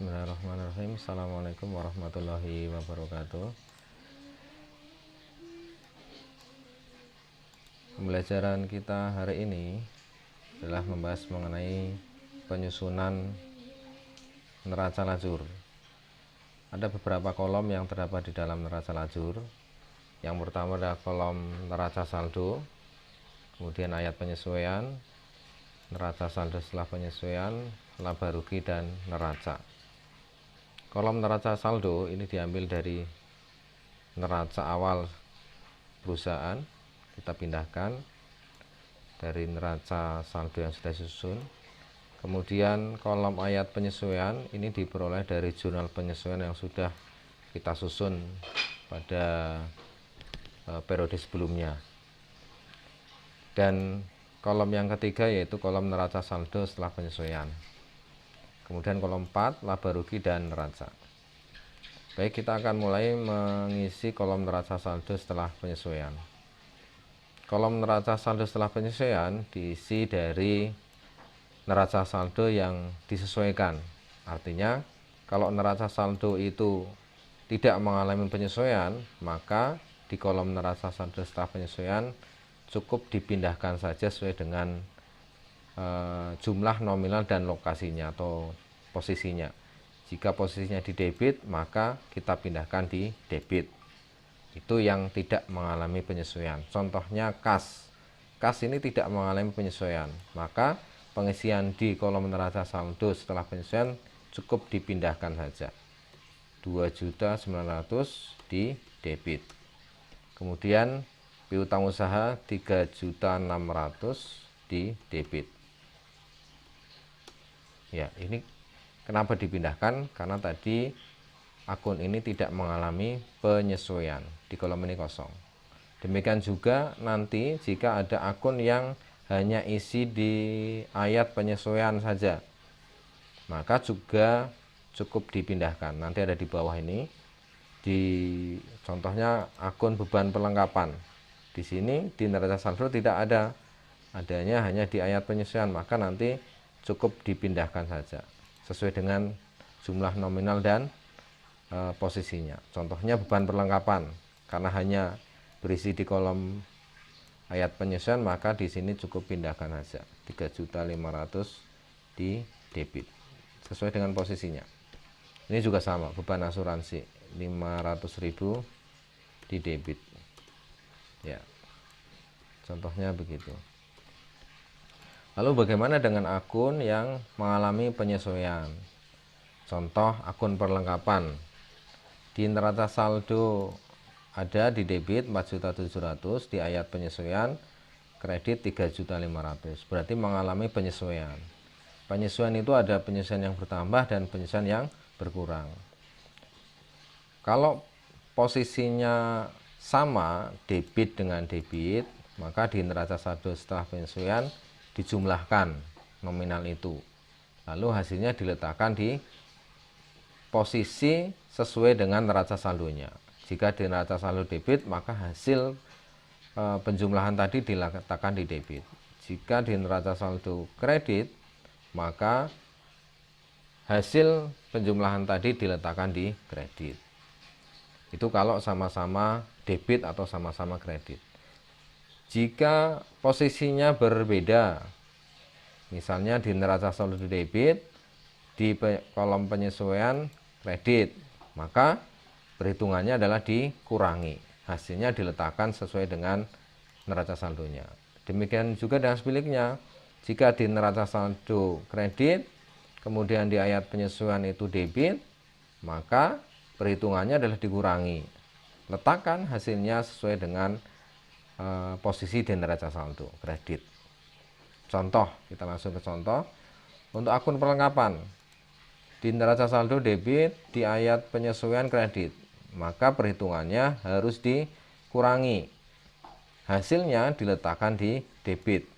Bismillahirrahmanirrahim. Assalamualaikum warahmatullahi wabarakatuh. Pembelajaran kita hari ini adalah membahas mengenai penyusunan neraca lajur. Ada beberapa kolom yang terdapat di dalam neraca lajur. Yang pertama adalah kolom neraca saldo, kemudian ayat penyesuaian, neraca saldo setelah penyesuaian, laba rugi, dan neraca. Kolom neraca saldo ini diambil dari neraca awal perusahaan, kita pindahkan dari neraca saldo yang sudah disusun. Kemudian kolom ayat penyesuaian ini diperoleh dari jurnal penyesuaian yang sudah kita susun pada periode sebelumnya. Dan kolom yang ketiga yaitu kolom neraca saldo setelah penyesuaian. Kemudian kolom 4 laba rugi dan neraca. Baik, kita akan mulai mengisi kolom neraca saldo setelah penyesuaian. Kolom neraca saldo setelah penyesuaian diisi dari neraca saldo yang disesuaikan. Artinya kalau neraca saldo itu tidak mengalami penyesuaian, maka di kolom neraca saldo setelah penyesuaian cukup dipindahkan saja sesuai dengan jumlah nominal dan lokasinya atau posisinya. Jika posisinya di debit, maka kita pindahkan di debit. Itu yang tidak mengalami penyesuaian. Contohnya kas. Kas ini tidak mengalami penyesuaian, maka pengisian di kolom neraca saldo setelah penyesuaian cukup dipindahkan saja. 2.900.000 di debit. Kemudian piutang usaha 3.600.000 di debit. Ya, ini kenapa dipindahkan? Karena tadi akun ini tidak mengalami penyesuaian, di kolom ini kosong. Demikian juga nanti jika ada akun yang hanya isi di ayat penyesuaian saja, maka juga cukup dipindahkan. Nanti ada di bawah ini, di contohnya akun beban perlengkapan. Di sini di neraca saldo tidak ada, adanya hanya di ayat penyesuaian, maka nanti cukup dipindahkan saja sesuai dengan jumlah nominal dan posisinya. Contohnya beban perlengkapan, karena hanya berisi di kolom ayat penyesuaian, maka di sini cukup pindahkan saja 3.500.000 di debit sesuai dengan posisinya. Ini juga sama, beban asuransi 500.000 di debit. Ya, contohnya begitu. Lalu bagaimana dengan akun yang mengalami penyesuaian? Contoh akun perlengkapan. Di neraca saldo ada di debit 4.700.000, di ayat penyesuaian kredit 3.500.000. Berarti mengalami penyesuaian. Penyesuaian itu ada penyesuaian yang bertambah dan penyesuaian yang berkurang. Kalau posisinya sama, debit dengan debit, maka di neraca saldo setelah penyesuaian dijumlahkan nominal itu, lalu hasilnya diletakkan di posisi sesuai dengan neraca saldonya. Jika di neraca saldo debit, maka hasil penjumlahan tadi diletakkan di debit. Jika di neraca saldo kredit, maka hasil penjumlahan tadi diletakkan di kredit. Itu kalau sama-sama debit atau sama-sama kredit. Jika posisinya berbeda, misalnya di neraca saldo debit, di kolom penyesuaian kredit, maka perhitungannya adalah dikurangi. Hasilnya diletakkan sesuai dengan neraca saldonya. Demikian juga dengan sebaliknya, jika di neraca saldo kredit, kemudian di ayat penyesuaian itu debit, maka perhitungannya adalah dikurangi. Letakkan hasilnya sesuai dengan posisi di neraca saldo kredit. Contoh, kita langsung ke contoh. Untuk akun perlengkapan, di neraca saldo debit, di ayat penyesuaian kredit, maka perhitungannya harus dikurangi. Hasilnya diletakkan di debit,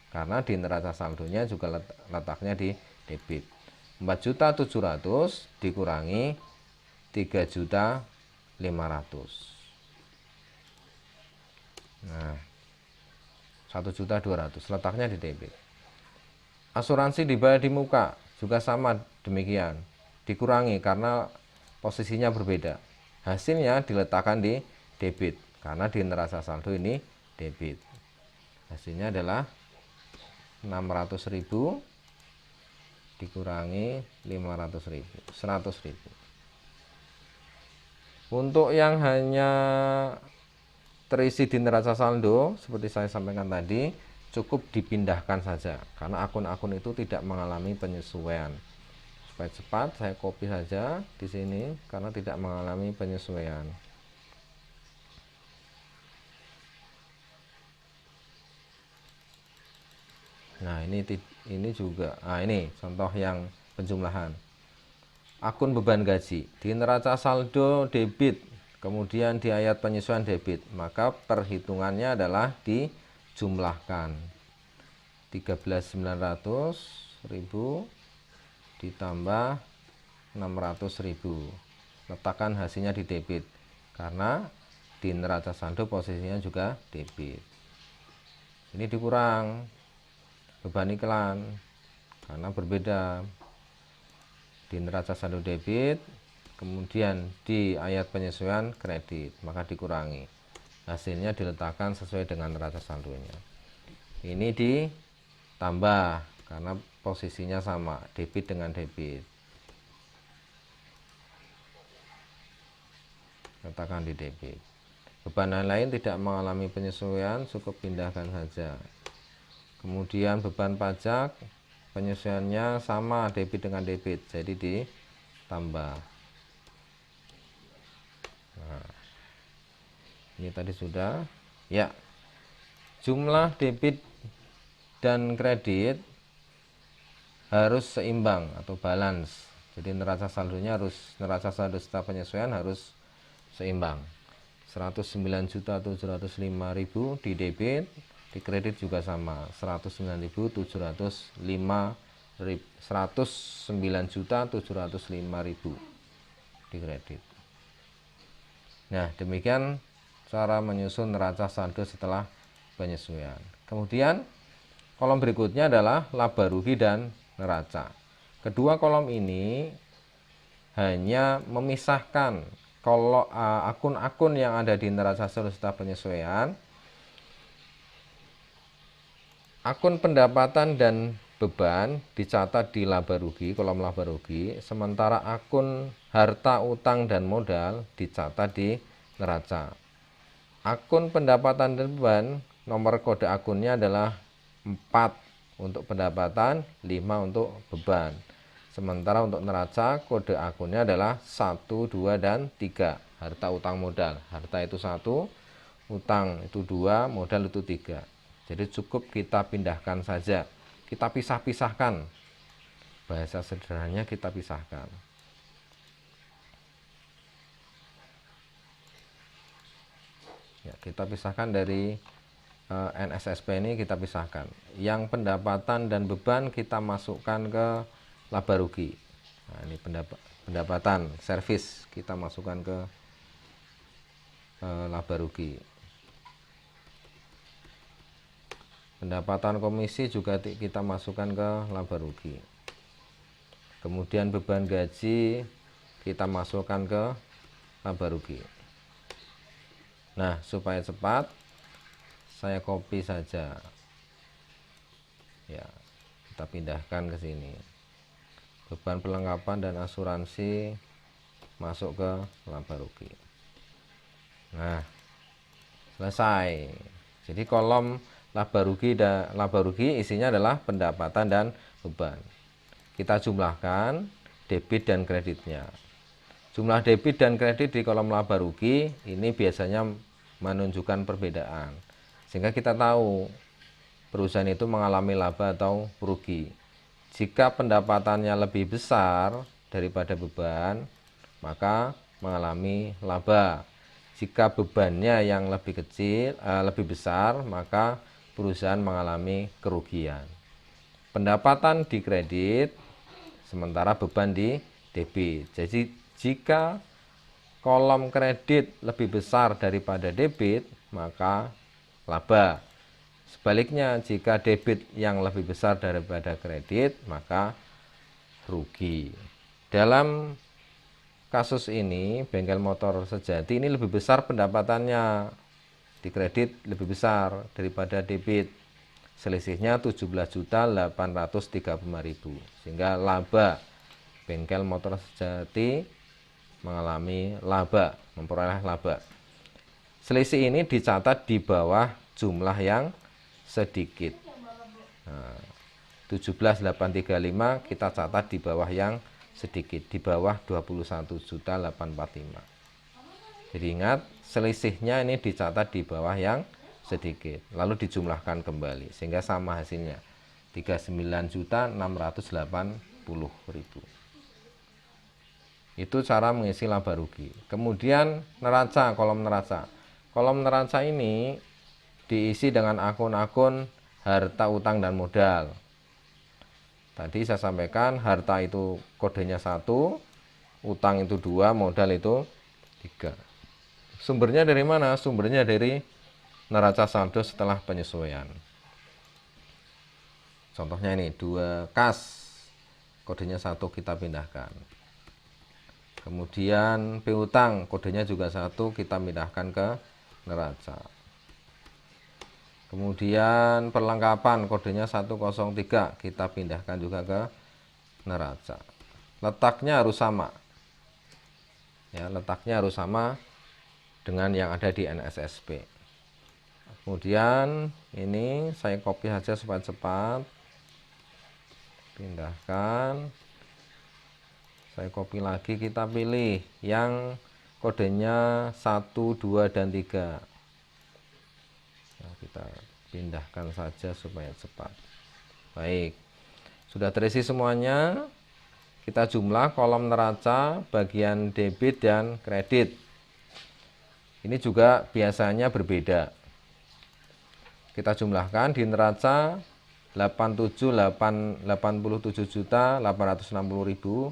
karena di neraca saldonya juga letaknya di debit. 4.700.000 dikurangi 3.500.000. Nah, 1.200.000 letaknya di debit. Asuransi dibayar di muka juga sama demikian. dikurangi karena posisinya berbeda. Hasilnya diletakkan di debit karena di neraca saldo ini debit. Hasilnya adalah 600.000 dikurangi 500.000, 100.000. Untuk yang hanya terisi di neraca saldo seperti saya sampaikan tadi, cukup dipindahkan saja karena akun-akun itu tidak mengalami penyesuaian. Supaya cepat saya copy saja di sini karena tidak mengalami penyesuaian. Nah, ini juga. Nah, ini contoh yang penjumlahan. Akun beban gaji di neraca saldo debit, kemudian di ayat penyesuaian debit, maka perhitungannya adalah dijumlahkan. 13.900.000 ditambah 600.000, letakkan hasilnya di debit karena di neraca saldo posisinya juga debit. Ini dikurang beban iklan karena berbeda di neraca saldo debit, kemudian di ayat penyesuaian kredit, maka dikurangi, hasilnya diletakkan sesuai dengan neraca saldonya. Ini ditambah karena posisinya sama, debit dengan debit, letakkan di debit. Beban lain tidak mengalami penyesuaian, cukup pindahkan saja. Kemudian beban pajak, penyesuaiannya sama, debit dengan debit, jadi ditambah. Nah, ini tadi sudah ya. Jumlah debit dan kredit harus seimbang atau balance. Jadi neraca saldonya neraca saldo setelah penyesuaian harus seimbang. 109.705.000 di debit, di kredit juga sama, 109.705.000 di kredit. Nah, demikian cara menyusun neraca saldo setelah penyesuaian. Kemudian kolom berikutnya adalah laba rugi dan neraca. Kedua kolom ini hanya memisahkan kalau akun-akun yang ada di neraca saldo setelah penyesuaian, akun pendapatan dan beban dicatat di laba rugi, kolom laba rugi, sementara akun harta utang dan modal dicatat di neraca. Akun pendapatan dan beban, nomor kode akunnya adalah 4 untuk pendapatan, 5 untuk beban. Sementara untuk neraca, kode akunnya adalah 1, 2, dan 3. Harta, utang, modal. Harta itu 1, utang itu 2, modal itu 3. Jadi cukup kita pindahkan saja. Kita pisah-pisahkan. Bahasa sederhananya kita pisahkan. Ya, kita pisahkan dari NSSP ini, kita pisahkan. Yang pendapatan dan beban kita masukkan ke laba rugi. Nah, ini pendapatan servis kita masukkan ke laba rugi. Pendapatan komisi juga kita masukkan ke laba rugi. Kemudian beban gaji kita masukkan ke laba rugi. Nah, supaya cepat saya copy saja. Ya, kita pindahkan ke sini. Beban perlengkapan dan asuransi masuk ke laba rugi. Nah, selesai. Jadi kolom laba rugi isinya adalah pendapatan dan beban. Kita jumlahkan debit dan kreditnya. Jumlah debit dan kredit di kolom laba rugi ini biasanya menunjukkan perbedaan, sehingga kita tahu perusahaan itu mengalami laba atau rugi. Jika pendapatannya lebih besar daripada beban, maka mengalami laba. Jika bebannya yang lebih besar, maka perusahaan mengalami kerugian. Pendapatan di kredit, sementara beban di debit. Jadi jika kolom kredit lebih besar daripada debit, maka laba. Sebaliknya, jika debit yang lebih besar daripada kredit, maka rugi. Dalam kasus ini Bengkel Motor Sejati ini lebih besar pendapatannya, di kredit lebih besar daripada debit. Selisihnya 17.835.000, sehingga laba Bengkel Motor Sejati mengalami laba, memperoleh laba. Selisih ini dicatat di bawah jumlah yang sedikit. Nah, 17.835 kita catat di bawah yang sedikit, di bawah 21.845. Jadi ingat, selisihnya ini dicatat di bawah yang sedikit, lalu dijumlahkan kembali sehingga sama hasilnya, 39.680.000. Itu cara mengisi laba rugi. Kemudian neraca, kolom neraca. Kolom neraca ini diisi dengan akun-akun harta, utang, dan modal. Tadi saya sampaikan harta itu kodenya 1, utang itu 2, modal itu 3. Sumbernya dari mana? Sumbernya dari neraca saldo setelah penyesuaian. Contohnya ini 2 kas, kodenya 1 kita pindahkan. Kemudian piutang, kodenya juga 1, kita pindahkan ke neraca. Kemudian perlengkapan, kodenya 103, kita pindahkan juga ke neraca. Letaknya harus sama. Ya, letaknya harus sama dengan yang ada di NSSP. Kemudian ini saya copy saja supaya cepat. Pindahkan. Saya copy lagi, kita pilih yang kodenya 1, 2, dan 3. Nah, kita pindahkan saja supaya cepat. Baik, sudah terisi semuanya. Kita jumlah kolom neraca bagian debit dan kredit. Ini juga biasanya berbeda. Kita jumlahkan di neraca 87.860.000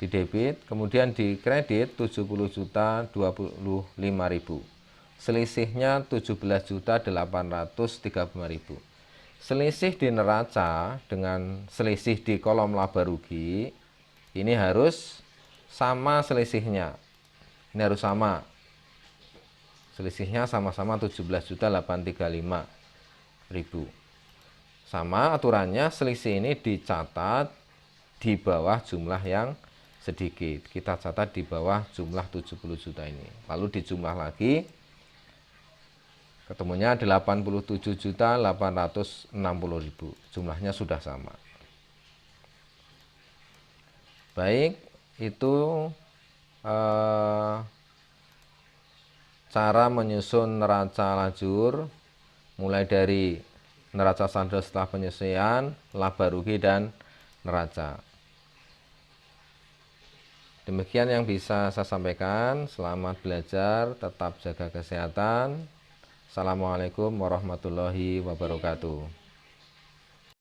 di debit, kemudian di kredit 70.025.000. Selisihnya 17.835.000. Selisih di neraca dengan selisih di kolom laba rugi ini harus sama selisihnya. Ini harus sama. Selisihnya sama-sama 17.835.000. Sama aturannya, selisih ini dicatat di bawah jumlah yang sedikit. Kita catat di bawah jumlah 70 juta ini. Lalu dijumlah lagi, ketemunya 87.860.000. Jumlahnya sudah sama. Baik, itu cara menyusun neraca lajur, mulai dari neraca saldo setelah penyesuaian, laba rugi, dan neraca. Demikian yang bisa saya sampaikan. Selamat belajar, tetap jaga kesehatan. Assalamualaikum warahmatullahi wabarakatuh.